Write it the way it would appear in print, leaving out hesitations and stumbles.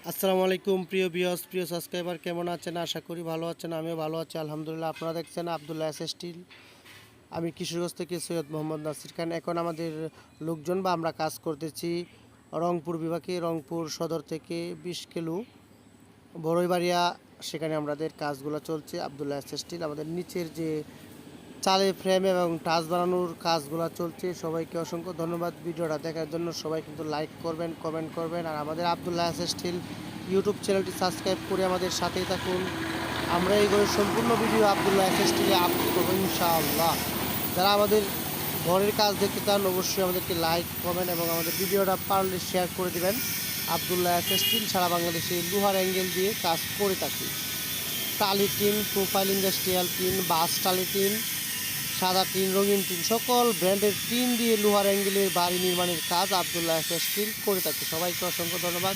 আসসালামু আলাইকুম প্রিয় ভিউয়ার্স প্রিয় সাবস্ক্রাইবার কেমন আছেন আশা করি ভালো আছেন আমিও ভালো আছি আলহামদুলিল্লাহ। আপনারা দেখছেন আব্দুল্লাহ এস স্টিল। আমি কিশোরগঞ্জ থেকে সৈয়দ মোহাম্মদ নাসির খান। এখন আমাদের লোকজন বা আমরা কাজ করতেছি রংপুর বিভাগে, রংপুর সদর থেকে 20 কিলো বড়ইবাড়িয়া, সেখানে আমাদের কাজগুলো চলছে আব্দুল্লাহ এস স্টিল। আমাদের নিচের যে চালে ফ্রেম এবং টাচ বানানোর কাজগুলো চলছে। সবাইকে অসংখ্য ধন্যবাদ ভিডিওটা দেখার জন্য। সবাই কিন্তু লাইক করবেন, কমেন্ট করবেন, আর আমাদের আব্দুল্লাহ এস স্টিল ইউটিউব চ্যানেলটি সাবস্ক্রাইব করে আমাদের সাথেই থাকুন। আমরা এই ঘরের সম্পূর্ণ ভিডিও আব্দুল্লাহ এস স্টিলে আপলোড করবো ইনশাআল্লাহ। যারা আমাদের ঘরের কাজ দেখতে চান অবশ্যই আমাদেরকে লাইক, কমেন্ট এবং আমাদের ভিডিওটা পারলে শেয়ার করে দেবেন। আব্দুল্লাহ এস স্টিল সারা বাংলাদেশে লোহার অ্যাঙ্গেল দিয়ে কাজ করে থাকি। টালি টিন, প্রোফাইল ইন্ডাস্ট্রিয়াল টিন, বাস টালি টিন, সাদা টিন, রঙিন টিন, সকল ব্র্যান্ডের টিন দিয়ে লোহার অ্যাঙ্গেলের বাড়ি নির্মাণের কাজ আব্দুল্লাহ এস স্টিল করে থাকে। সবাইকে অসংখ্য ধন্যবাদ।